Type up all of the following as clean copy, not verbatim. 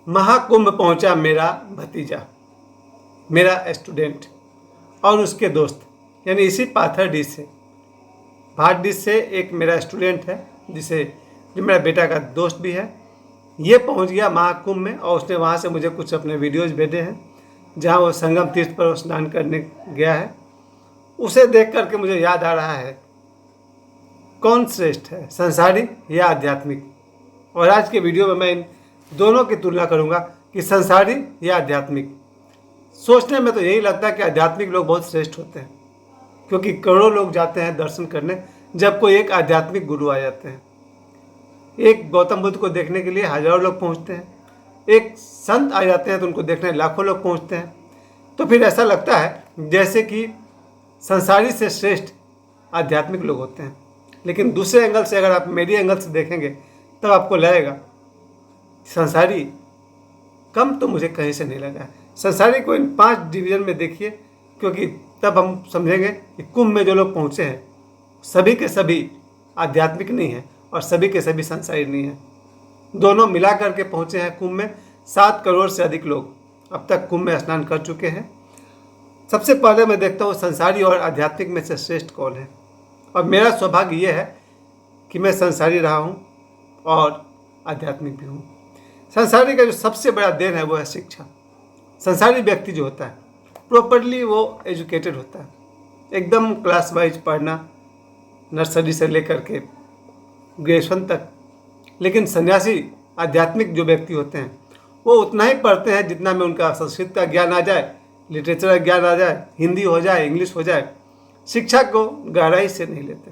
महाकुंभ पहुंचा मेरा भतीजा, मेरा स्टूडेंट और उसके दोस्त, यानी इसी पाथर डिश से, भाट डिश से एक मेरा स्टूडेंट है जो मेरा बेटा का दोस्त भी है। ये पहुंच गया महाकुंभ में और उसने वहाँ से मुझे कुछ अपने वीडियोस भेजे हैं जहाँ वो संगम तीर्थ पर स्नान करने गया है। उसे देख करके मुझे याद आ रहा है कौन श्रेष्ठ है, संसारी या आध्यात्मिक। और आज के वीडियो में मैं इन दोनों की तुलना करूंगा कि संसारी या आध्यात्मिक। सोचने में तो यही लगता है कि आध्यात्मिक लोग बहुत श्रेष्ठ होते हैं, क्योंकि करोड़ों लोग जाते हैं दर्शन करने जब कोई एक आध्यात्मिक गुरु आ जाते हैं। एक गौतम बुद्ध को देखने के लिए हजारों लोग पहुंचते हैं, एक संत आ जाते हैं तो उनको देखने लाखों लोग पहुंचते हैं। तो फिर ऐसा लगता है जैसे कि संसारी से श्रेष्ठ आध्यात्मिक लोग होते हैं। लेकिन दूसरे एंगल से, अगर आप मेरी एंगल से देखेंगे तब आपको लगेगा संसारी कम तो मुझे कहीं से नहीं लगा है। संसारी को इन 5 डिवीजन में देखिए, क्योंकि तब हम समझेंगे कि कुंभ में जो लोग पहुँचे हैं सभी के सभी आध्यात्मिक नहीं हैं और सभी के सभी संसारी नहीं हैं। दोनों मिला करके पहुँचे हैं कुंभ में। 7 करोड़ से अधिक लोग अब तक कुंभ में स्नान कर चुके हैं। सबसे पहले मैं देखता हूँ संसारी और आध्यात्मिक में से श्रेष्ठ कौन है, और मेरा सौभाग्य ये है कि मैं संसारी रहा हूँ और आध्यात्मिक भी हूँ। संसारी का जो सबसे बड़ा देन है वो है शिक्षा। संसारी व्यक्ति जो होता है प्रॉपरली वो एजुकेटेड होता है, एकदम क्लास वाइज पढ़ना, नर्सरी से लेकर के ग्रेजुएशन तक। लेकिन सन्यासी आध्यात्मिक जो व्यक्ति होते हैं वो उतना ही पढ़ते हैं जितना में उनका संस्कृत का ज्ञान आ जाए, लिटरेचर का ज्ञान आ जाए, हिंदी हो जाए, इंग्लिश हो जाए। शिक्षा को गहराई से नहीं लेते।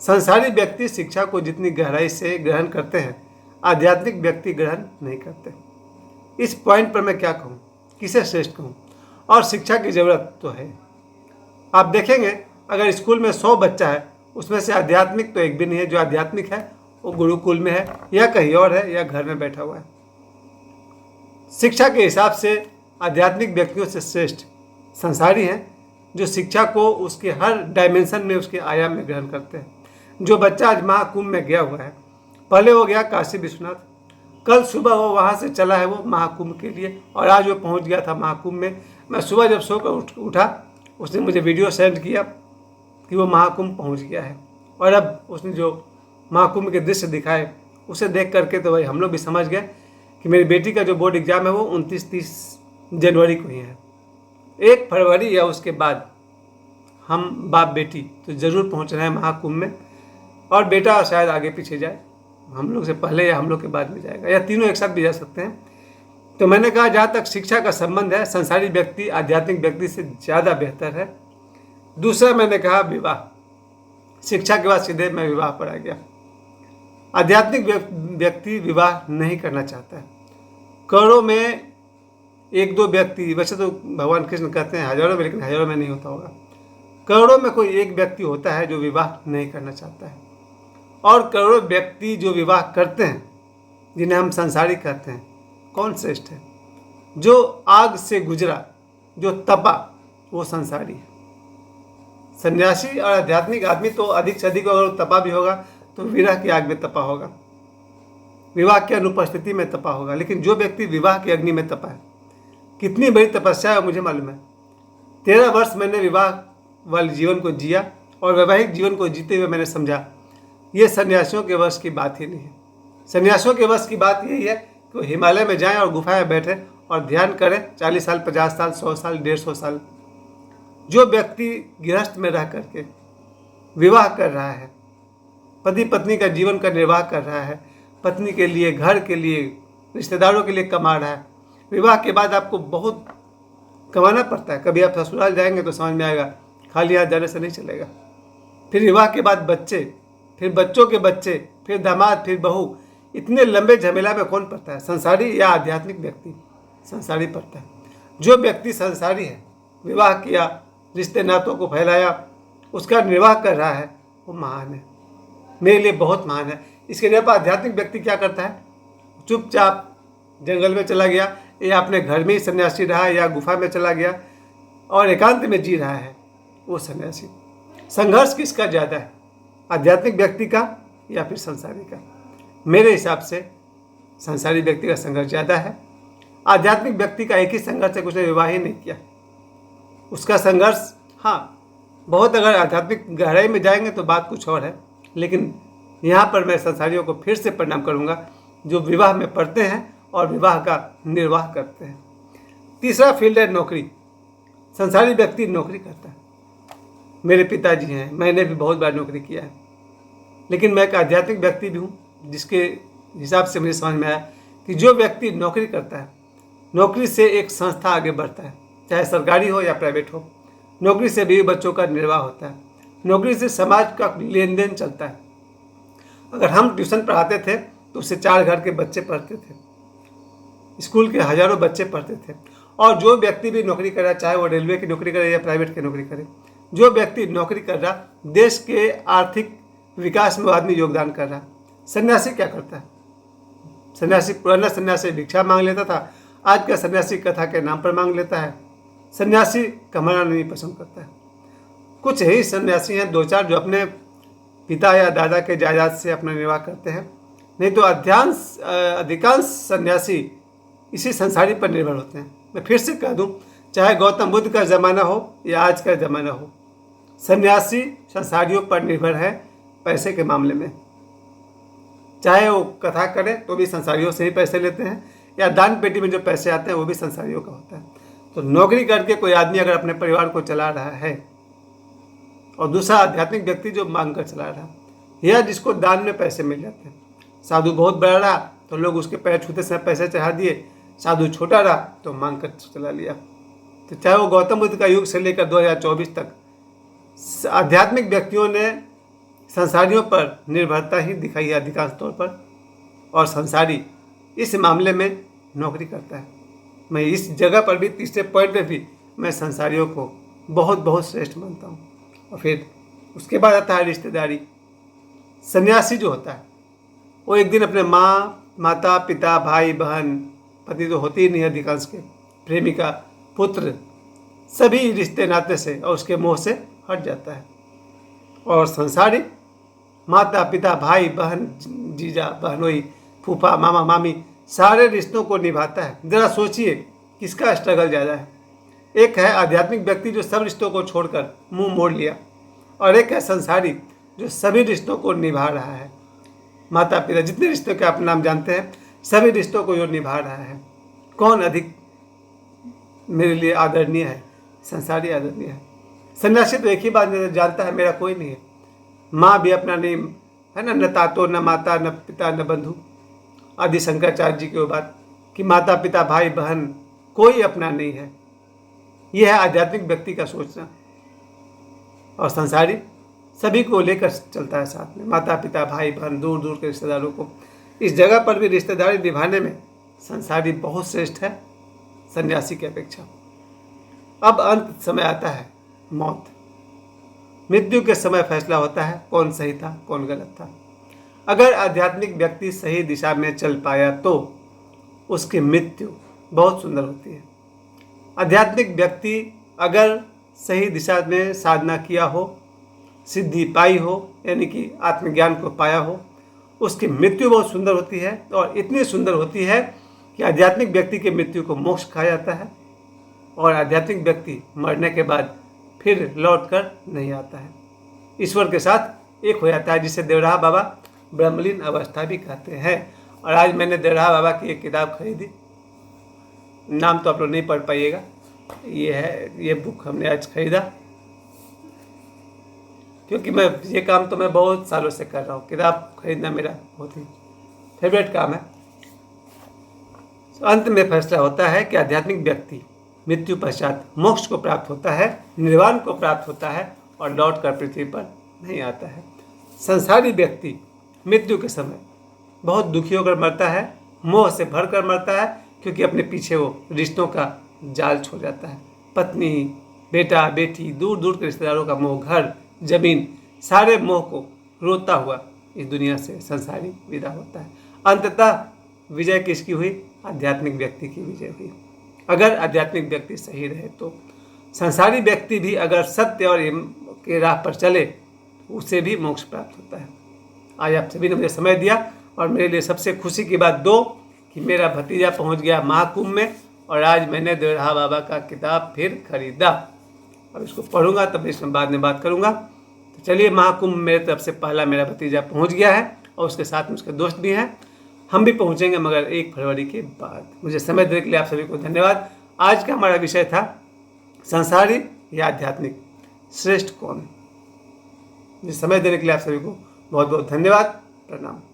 संसारी व्यक्ति शिक्षा को जितनी गहराई से ग्रहण करते हैं, आध्यात्मिक व्यक्ति ग्रहण नहीं करते। इस पॉइंट पर मैं क्या कहूँ, किसे श्रेष्ठ कहूँ? और शिक्षा की ज़रूरत तो है। आप देखेंगे अगर स्कूल में 100 बच्चा है उसमें से आध्यात्मिक तो एक भी नहीं है। जो आध्यात्मिक है वो गुरुकुल में है या कहीं और है या घर में बैठा हुआ है। शिक्षा के हिसाब से आध्यात्मिक व्यक्तियों से श्रेष्ठ संसारी हैं, जो शिक्षा को उसके हर डायमेंशन में, उसके आयाम में ग्रहण करते हैं। जो बच्चा आज महाकुंभ में गया हुआ है, पहले वो गया काशी विश्वनाथ, कल सुबह वो वहाँ से चला है वो महाकुंभ के लिए, और आज वो पहुँच गया था महाकुंभ में। मैं सुबह जब सोकर उठा उसने मुझे वीडियो सेंड किया कि वो महाकुंभ पहुँच गया है। और अब उसने जो महाकुंभ के दृश्य दिखाए उसे देख करके तो भाई हम लोग भी समझ गए कि मेरी बेटी का जो बोर्ड एग्ज़ाम है वो 29-30 जनवरी को ही है। 1 फरवरी या उसके बाद हम बाप बेटी तो ज़रूर पहुँच रहे हैं महाकुंभ में, और बेटा शायद आगे पीछे जाए, हम लोग से पहले या हम लोग के बाद में जाएगा, या तीनों एक साथ भी जा सकते हैं। तो मैंने कहा जहाँ तक शिक्षा का संबंध है संसारी व्यक्ति आध्यात्मिक व्यक्ति से ज़्यादा बेहतर है। दूसरा मैंने कहा विवाह। शिक्षा के बाद सीधे मैं विवाह पर आ गया। आध्यात्मिक व्यक्ति विवाह नहीं करना चाहता है। करोड़ों में 1-2 व्यक्ति, वैसे तो भगवान कृष्ण कहते हैं हजारों में, लेकिन हजारों में नहीं होता होगा, करोड़ों में कोई एक व्यक्ति होता है जो विवाह नहीं करना चाहता है। और करोड़ों व्यक्ति जो विवाह करते हैं, जिन्हें हम संसारी कहते हैं, कौन श्रेष्ठ है? जो आग से गुजरा, जो तपा, वो संसारी है। सन्यासी और आध्यात्मिक आदमी तो अधिक से अधिक अगर तपा भी होगा तो विरह की आग में तपा होगा, विवाह की अनुपस्थिति में तपा होगा। लेकिन जो व्यक्ति विवाह की अग्नि में तपा है, कितनी बड़ी तपस्या है मुझे मालूम है। 13 वर्ष मैंने विवाह वाले जीवन को जिया, और वैवाहिक जीवन को जीते हुए मैंने समझा ये सन्यासियों के वश की बात ही नहीं है। सन्यासियों के वश की बात यही है कि वो हिमालय में जाएं और गुफा में बैठे और ध्यान करें 40 साल, 50 साल, 100 साल, 150 साल। जो व्यक्ति गृहस्थ में रह करके विवाह कर रहा है, पति पत्नी का जीवन का निर्वाह कर रहा है, पत्नी के लिए, घर के लिए, रिश्तेदारों के लिए कमा रहा है, विवाह के बाद आपको बहुत कमाना पड़ता है। कभी आप ससुराल जाएंगे तो समझ में आएगा खाली हाथ जाने से नहीं चलेगा। फिर विवाह के बाद बच्चे, फिर बच्चों के बच्चे, फिर दामाद, फिर बहू, इतने लंबे झमेला में कौन पड़ता है? संसारी या आध्यात्मिक व्यक्ति? संसारी पड़ता है। जो व्यक्ति संसारी है, विवाह किया, रिश्ते नातों को फैलाया, उसका निर्वाह कर रहा है, वो महान है, मेरे लिए बहुत महान है। इसके लिए आध्यात्मिक व्यक्ति क्या करता है? चुपचाप जंगल में चला गया, या अपने घर में ही सन्यासी रहा, या गुफा में चला गया और एकांत में जी रहा है, वो सन्यासी। संघर्ष किसका ज़्यादा है, आध्यात्मिक व्यक्ति का या फिर संसारी का? मेरे हिसाब से संसारी व्यक्ति का संघर्ष ज़्यादा है। आध्यात्मिक व्यक्ति का एक ही संघर्ष है कि उसने विवाह ही नहीं किया। उसका संघर्ष, हाँ, बहुत अगर आध्यात्मिक गहराई में जाएंगे तो बात कुछ और है, लेकिन यहाँ पर मैं संसारियों को फिर से प्रणाम करूँगा जो विवाह में पढ़ते हैं और विवाह का निर्वाह करते हैं। तीसरा फील्ड है नौकरी। संसारी व्यक्ति नौकरी करता है। मेरे पिताजी हैं, मैंने भी बहुत बार नौकरी किया है, लेकिन मैं एक आध्यात्मिक व्यक्ति भी हूँ, जिसके हिसाब से मुझे समझ में आया कि जो व्यक्ति नौकरी करता है, नौकरी से एक संस्था आगे बढ़ता है, चाहे सरकारी हो या प्राइवेट हो। नौकरी से भी बच्चों का निर्वाह होता है, नौकरी से समाज का लेन देन चलता है। अगर हम ट्यूशन पढ़ाते थे तो उससे 4 घर के बच्चे पढ़ते थे, स्कूल के हजारों बच्चे पढ़ते थे। और जो व्यक्ति भी नौकरी कर रहा, चाहे वो रेलवे की नौकरी करे या प्राइवेट की नौकरी करे, जो व्यक्ति नौकरी कर रहा, देश के आर्थिक विकास में आदमी योगदान कर रहा। सन्यासी क्या करता है? सन्यासी, पुराना सन्यासी भिक्षा मांग लेता था, आज का सन्यासी कथा के नाम पर मांग लेता है। सन्यासी कमाना नहीं पसंद करता है। कुछ ही सन्यासी हैं, 2-4, जो अपने पिता या दादा के जायदाद से अपना निर्वाह करते हैं, नहीं तो अधिकांश सन्यासी इसी संसारी पर निर्भर होते हैं। मैं फिर से कह दूं, चाहे गौतम बुद्ध का ज़माना हो या आज का ज़माना हो, सन्यासी संसारियों पर निर्भर है पैसे के मामले में। चाहे वो कथा करें तो भी संसारियों से ही पैसे लेते हैं, या दान पेटी में जो पैसे आते हैं वो भी संसारियों का होता है। तो नौकरी करके कोई आदमी अगर अपने परिवार को चला रहा है, और दूसरा आध्यात्मिक व्यक्ति जो मांग कर चला रहा है, या जिसको दान में पैसे मिल जाते हैं। साधु बहुत बड़ा रहा तो लोग उसके पैर छूते समय पैसे चढ़ा दिए, साधु छोटा रहा तो मांग कर चला लिया। तो चाहे वो गौतम बुद्ध का युग से लेकर 2024 तक आध्यात्मिक व्यक्तियों ने संसारियों पर निर्भरता ही दिखाई है अधिकांश तौर पर, और संसारी इस मामले में नौकरी करता है। मैं इस जगह पर भी, तीसरे पॉइंट पे भी, मैं संसारियों को बहुत बहुत श्रेष्ठ मानता हूँ। और फिर उसके बाद आता है रिश्तेदारी। सन्यासी जो होता है वो एक दिन अपने माता पिता, भाई बहन, पति तो होती ही नहीं अधिकांश के, प्रेमिका, पुत्र, सभी रिश्ते नाते से और उसके मोह से हट जाता है। और संसारी माता पिता, भाई बहन, जीजा बहनोई, फूफा, मामा मामी, सारे रिश्तों को निभाता है। ज़रा सोचिए किसका स्ट्रगल ज़्यादा है। एक है आध्यात्मिक व्यक्ति जो सब रिश्तों को छोड़कर मुंह मोड़ लिया, और एक है संसारी जो सभी रिश्तों को निभा रहा है। माता पिता, जितने रिश्तों के आप नाम जानते हैं, सभी रिश्तों को जो निभा रहा है। कौन अधिक मेरे लिए आदरणीय है? संसारी आदरणीय है। सन्यासी तो एक ही बात जानता है, मेरा कोई नहीं है। माँ भी अपना नहीं है ना, न तातो न माता न पिता न बंधु। आदि शंकराचार्य जी की वो बात कि माता पिता भाई बहन कोई अपना नहीं है। यह है आध्यात्मिक व्यक्ति का सोचना। और संसारी सभी को लेकर चलता है साथ में, माता पिता भाई बहन, दूर दूर के रिश्तेदारों को। इस जगह पर भी रिश्तेदारी निभाने में संसारी बहुत श्रेष्ठ है सन्यासी की अपेक्षा। अब अंत समय आता है मौत। मृत्यु के समय फैसला होता है कौन सही था कौन गलत था। अगर आध्यात्मिक व्यक्ति सही दिशा में चल पाया तो उसकी मृत्यु बहुत सुंदर होती है। आध्यात्मिक व्यक्ति अगर सही दिशा में साधना किया हो, सिद्धि पाई हो, यानी कि आत्मज्ञान को पाया हो, उसकी मृत्यु बहुत सुंदर होती है। और इतनी सुंदर होती है कि आध्यात्मिक व्यक्ति की मृत्यु को मोक्ष कहा जाता है, और आध्यात्मिक व्यक्ति मरने के बाद फिर लौट कर नहीं आता है, ईश्वर के साथ एक हो जाता है, जिसे देवराहा बाबा ब्रह्मलीन अवस्था भी कहते हैं। और आज मैंने देवराहा बाबा की एक किताब खरीदी, नाम तो आप लोग नहीं पढ़ पाइएगा, ये बुक हमने आज खरीदा, क्योंकि ये काम तो मैं बहुत सालों से कर रहा हूँ। किताब खरीदना मेरा बहुत ही फेवरेट काम है। अंत में फैसला होता है कि आध्यात्मिक व्यक्ति मृत्यु पश्चात मोक्ष को प्राप्त होता है, निर्वाण को प्राप्त होता है, और लौट कर पृथ्वी पर नहीं आता है। संसारी व्यक्ति मृत्यु के समय बहुत दुखी होकर मरता है, मोह से भर कर मरता है, क्योंकि अपने पीछे वो रिश्तों का जाल छोड़ जाता है। पत्नी, बेटा, बेटी, दूर दूर के रिश्तेदारों का मोह, घर, जमीन, सारे मोह को रोता हुआ इस दुनिया से संसारी विदा होता है। अंततः विजय किसकी हुई? आध्यात्मिक व्यक्ति की विजय हुई। अगर आध्यात्मिक व्यक्ति सही रहे तो संसारी व्यक्ति भी अगर सत्य और के राह पर चले, उसे भी मोक्ष प्राप्त होता है। आज आप सभी ने मुझे समय दिया, और मेरे लिए सबसे खुशी की बात 2 कि मेरा भतीजा पहुंच गया महाकुंभ में और आज मैंने देवराहा बाबा का किताब फिर खरीदा। अब इसको पढ़ूंगा तब इसमें बाद में बात करूंगा। तो चलिए, महाकुंभ मेरे तरफ से पहला मेरा भतीजा पहुंच गया है और उसके साथ में उसके दोस्त भी हैं। हम भी पहुंचेंगे मगर 1 फरवरी के बाद। मुझे समय देने के लिए आप सभी को धन्यवाद। आज का हमारा विषय था सांसारिक या आध्यात्मिक, श्रेष्ठ कौन। मुझे समय देने के लिए आप सभी को बहुत बहुत धन्यवाद। प्रणाम।